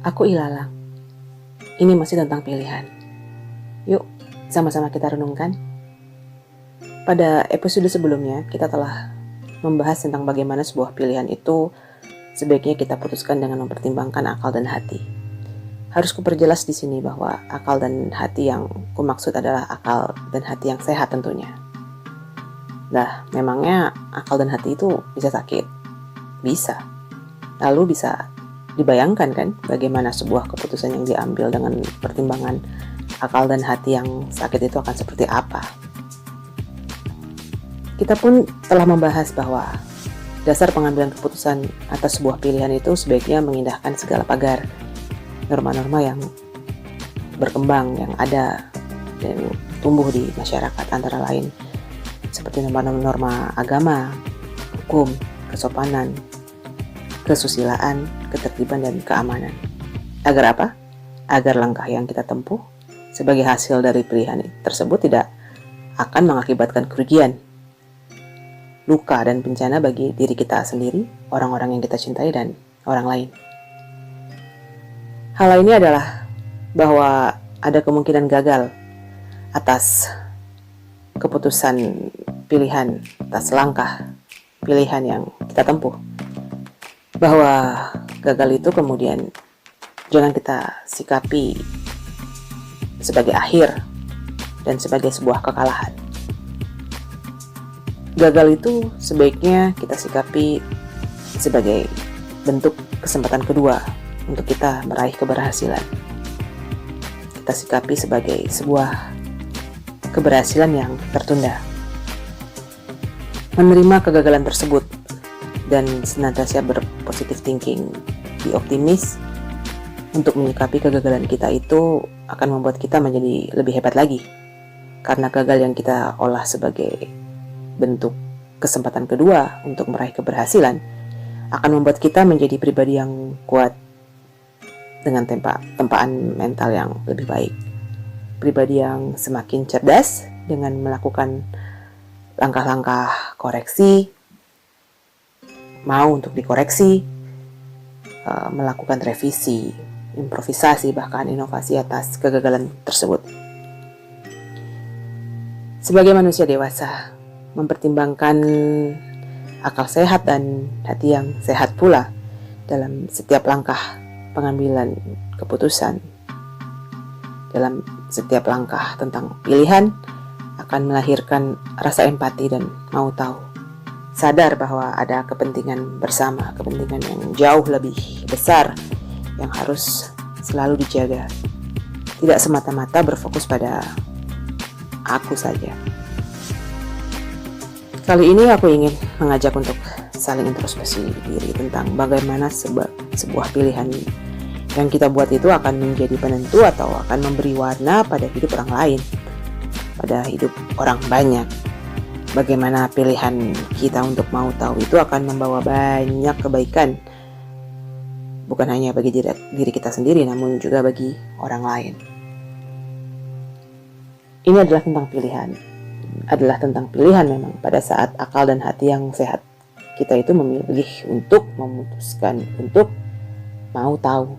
Aku ilalang. Ini masih tentang pilihan. Yuk, sama-sama kita renungkan. Pada episode sebelumnya, kita telah membahas tentang bagaimana sebuah pilihan itu sebaiknya kita putuskan dengan mempertimbangkan akal dan hati. Harus kuperjelas di sini bahwa akal dan hati yang kumaksud adalah akal dan hati yang sehat tentunya. Nah, memangnya akal dan hati itu bisa sakit? Bisa. Lalu bisa dibayangkan kan bagaimana sebuah keputusan yang diambil dengan pertimbangan akal dan hati yang sakit itu akan seperti apa. Kita pun telah membahas bahwa dasar pengambilan keputusan atas sebuah pilihan itu sebaiknya mengindahkan segala pagar norma-norma yang berkembang, yang ada dan tumbuh di masyarakat, antara lain seperti norma-norma agama, hukum, kesopanan, kesusilaan, ketertiban, dan keamanan. Agar apa? Agar langkah yang kita tempuh sebagai hasil dari pilihan tersebut tidak akan mengakibatkan kerugian, luka, dan bencana bagi diri kita sendiri, orang-orang yang kita cintai, dan orang lain. Hal ini adalah bahwa ada kemungkinan gagal atas keputusan pilihan, atas langkah pilihan yang kita tempuh. Bahwa gagal itu kemudian jangan kita sikapi sebagai akhir dan sebagai sebuah kekalahan. Gagal itu sebaiknya kita sikapi sebagai bentuk kesempatan kedua untuk kita meraih keberhasilan. Kita sikapi sebagai sebuah keberhasilan yang tertunda. Menerima kegagalan tersebut dan senantiasa berpositif thinking, be optimis untuk menyikapi kegagalan kita itu akan membuat kita menjadi lebih hebat lagi. Karena gagal yang kita olah sebagai bentuk kesempatan kedua untuk meraih keberhasilan akan membuat kita menjadi pribadi yang kuat dengan tempaan mental yang lebih baik. Pribadi yang semakin cerdas dengan melakukan langkah-langkah koreksi, mau untuk dikoreksi, melakukan revisi, improvisasi, bahkan inovasi atas kegagalan tersebut. Sebagai manusia dewasa, mempertimbangkan akal sehat dan hati yang sehat pula dalam setiap langkah pengambilan keputusan, dalam setiap langkah tentang pilihan akan melahirkan rasa empati dan mau tahu. Sadar bahwa ada kepentingan bersama, kepentingan yang jauh lebih besar yang harus selalu dijaga. Tidak semata-mata berfokus pada aku saja. Kali ini aku ingin mengajak untuk saling introspeksi diri tentang bagaimana sebuah pilihan yang kita buat itu akan menjadi penentu atau akan memberi warna pada hidup orang lain, pada hidup orang banyak. Bagaimana pilihan kita untuk mau tahu itu akan membawa banyak kebaikan, bukan hanya bagi diri kita sendiri, namun juga bagi orang lain. Ini adalah tentang pilihan memang pada saat akal dan hati yang sehat kita itu memilih untuk memutuskan untuk mau tahu.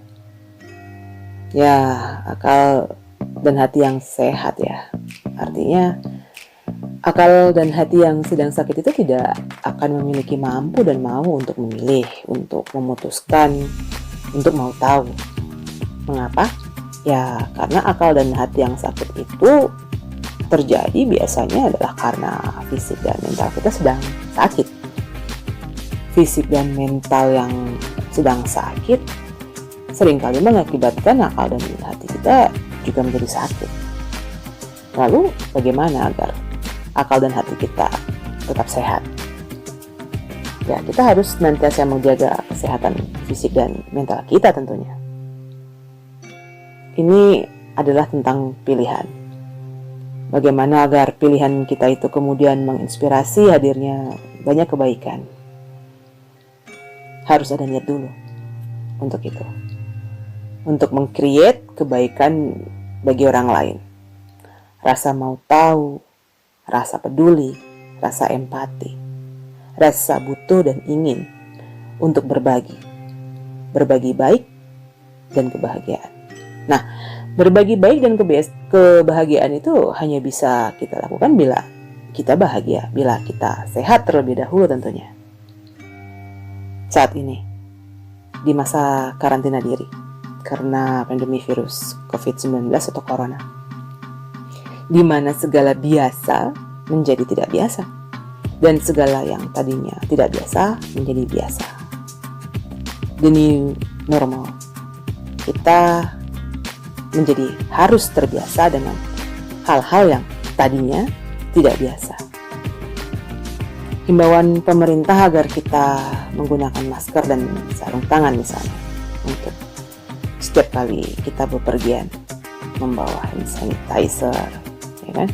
Ya, akal dan hati yang sehat ya, artinya akal dan hati yang sedang sakit itu tidak akan memiliki mampu dan mau untuk memilih, untuk memutuskan, untuk mau tahu. Mengapa? Ya, karena akal dan hati yang sakit itu terjadi biasanya adalah karena fisik dan mental kita sedang sakit. Fisik dan mental yang sedang sakit seringkali mengakibatkan akal dan hati kita juga menjadi sakit. Lalu bagaimana agar akal dan hati kita tetap sehat? Ya, kita harus senantiasa menjaga kesehatan fisik dan mental kita tentunya. Ini adalah tentang pilihan. Bagaimana agar pilihan kita itu kemudian menginspirasi hadirnya banyak kebaikan. Harus ada niat dulu untuk itu. Untuk meng-create kebaikan bagi orang lain. Rasa mau tahu, rasa peduli, rasa empati, rasa butuh dan ingin untuk berbagi. Berbagi baik, dan kebahagiaan. Nah, berbagi baik dan kebahagiaan itu hanya bisa kita lakukan bila kita bahagia, bila kita sehat terlebih dahulu tentunya. Saat ini, di masa karantina diri, karena pandemi virus COVID-19 atau Corona, di mana segala biasa menjadi tidak biasa, dan segala yang tadinya tidak biasa menjadi biasa. The new normal. Kita menjadi harus terbiasa dengan hal-hal yang tadinya tidak biasa. Himbauan pemerintah agar kita menggunakan masker dan sarung tangan misalnya untuk setiap kali kita bepergian, membawa hand sanitizer, ya kan?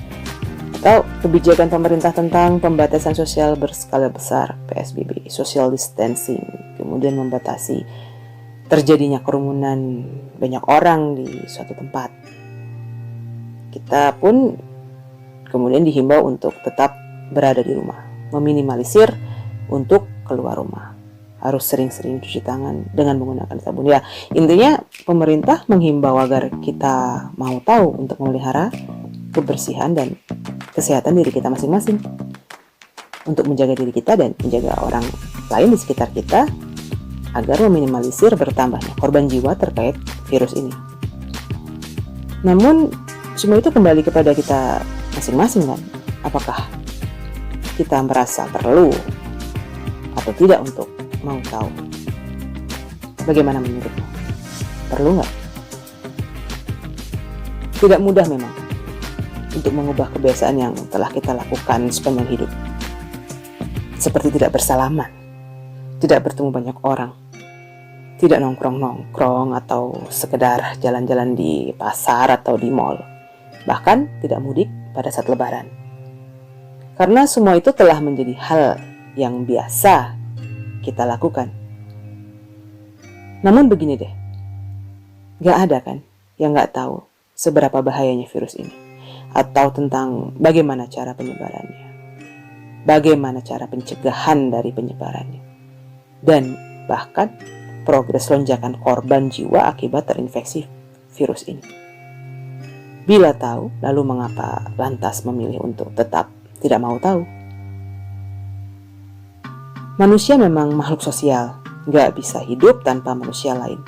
Atau kebijakan pemerintah tentang pembatasan sosial berskala besar, PSBB, social distancing, kemudian membatasi terjadinya kerumunan banyak orang di suatu tempat. Kita pun kemudian dihimbau untuk tetap berada di rumah, meminimalisir untuk keluar rumah. Harus sering-sering cuci tangan dengan menggunakan sabun. Ya, intinya pemerintah menghimbau agar kita mau tahu untuk memelihara kebersihan dan kesehatan diri kita masing-masing, untuk menjaga diri kita dan menjaga orang lain di sekitar kita, agar meminimalisir bertambahnya korban jiwa terkait virus ini. Namun, semua itu kembali kepada kita masing-masing kan. Apakah kita merasa perlu atau tidak untuk mau tahu? Bagaimana menurutmu? Perlu nggak? Tidak mudah memang untuk mengubah kebiasaan yang telah kita lakukan sepanjang hidup. Seperti tidak bersalaman, tidak bertemu banyak orang, tidak nongkrong-nongkrong atau sekedar jalan-jalan di pasar atau di mall, bahkan tidak mudik pada saat lebaran. Karena semua itu telah menjadi hal yang biasa kita lakukan. Namun begini deh, gak ada kan yang gak tahu seberapa bahayanya virus ini, atau tentang bagaimana cara penyebarannya, bagaimana cara pencegahan dari penyebarannya, dan bahkan progres lonjakan korban jiwa akibat terinfeksi virus ini. Bila tahu, lalu mengapa lantas memilih untuk tetap tidak mau tahu? Manusia memang makhluk sosial, gak bisa hidup tanpa manusia lain.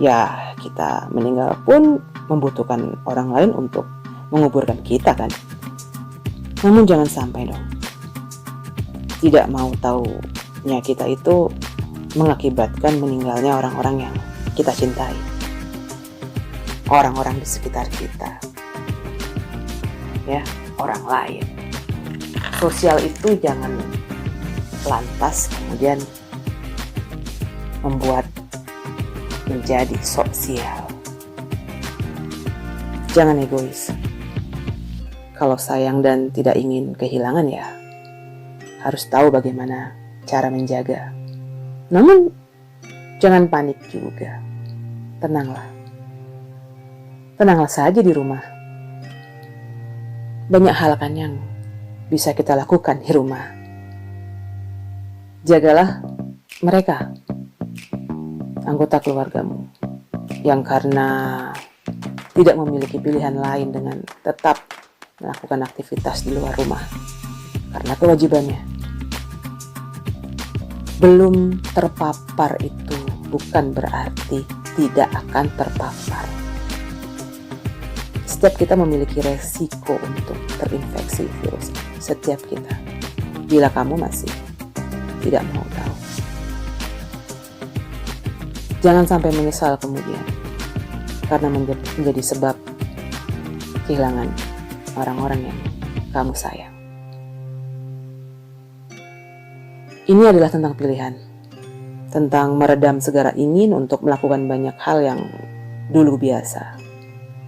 Ya, kita meninggal pun membutuhkan orang lain untuk menguburkan kita kan. Namun jangan sampai dong tidak mau tahunya kita itu mengakibatkan meninggalnya orang-orang yang kita cintai, orang-orang di sekitar kita, ya, orang lain. Sosial itu jangan lantas kemudian membuat menjadi sosial. Jangan egois. Kalau sayang dan tidak ingin kehilangan, ya harus tahu bagaimana cara menjaga. Namun jangan panik juga. Tenanglah. Tenanglah saja di rumah. Banyak hal kan yang bisa kita lakukan di rumah. Jagalah mereka, anggota keluargamu, yang karena tidak memiliki pilihan lain dengan tetap melakukan aktivitas di luar rumah karena kewajibannya. Belum terpapar itu bukan berarti tidak akan terpapar. Setiap kita memiliki resiko untuk terinfeksi virus. Setiap kita. Bila kamu masih tidak mau tahu, jangan sampai menyesal kemudian karena menjadi sebab kehilangan orang-orang yang kamu sayang. Ini adalah tentang pilihan, tentang meredam segala ingin untuk melakukan banyak hal yang dulu biasa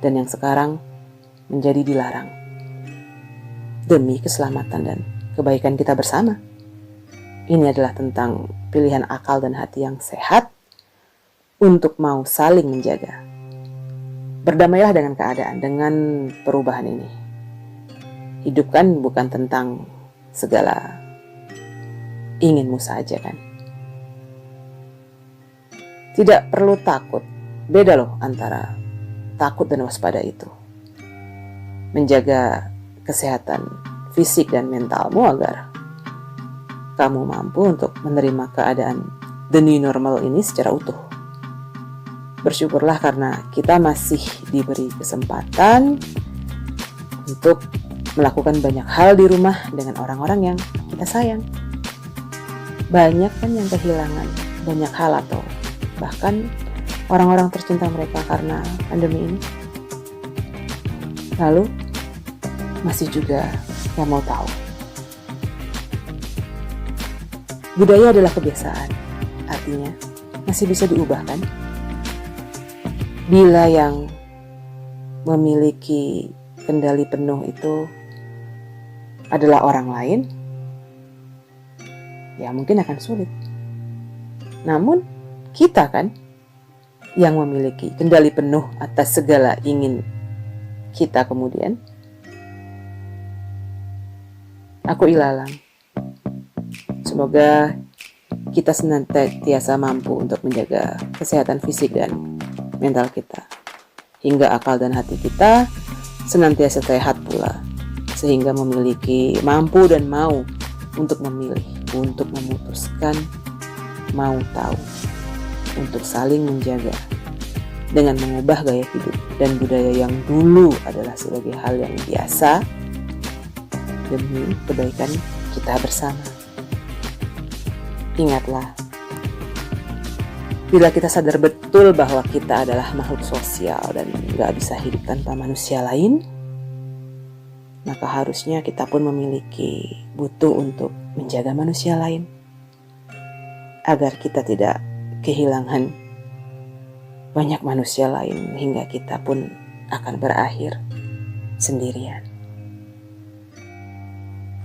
dan yang sekarang menjadi dilarang demi keselamatan dan kebaikan kita bersama. Ini adalah tentang pilihan akal dan hati yang sehat untuk mau saling menjaga. Berdamailah dengan keadaan, dengan perubahan ini. Hidup kan bukan tentang segala inginmu saja kan. Tidak perlu takut Beda loh antara takut dan waspada itu. Menjaga kesehatan fisik dan mentalmu agar kamu mampu untuk menerima keadaan the new normal ini secara utuh. Bersyukurlah karena kita masih diberi kesempatan untuk melakukan banyak hal di rumah dengan orang-orang yang kita sayang. Banyak kan yang kehilangan banyak hal atau bahkan orang-orang tercinta mereka karena pandemi ini. Lalu masih juga yang mau tahu. Budaya adalah kebiasaan, artinya masih bisa diubah kan? Bila yang memiliki kendali penuh itu adalah orang lain, ya mungkin akan sulit. Namun kita kan yang memiliki kendali penuh atas segala ingin kita kemudian. Aku ilalang. Semoga kita senantiasa mampu untuk menjaga kesehatan fisik dan mental kita, hingga akal dan hati kita senantiasa sehat pula, sehingga memiliki mampu dan mau untuk memilih, untuk memutuskan, mau tahu, untuk saling menjaga dengan mengubah gaya hidup dan budaya yang dulu adalah sebagai hal yang biasa demi kebaikan kita bersama. Ingatlah, bila kita sadar betul bahwa kita adalah makhluk sosial dan gak bisa hidup tanpa manusia lain, maka harusnya kita pun memiliki butuh untuk menjaga manusia lain, agar kita tidak kehilangan banyak manusia lain hingga kita pun akan berakhir sendirian.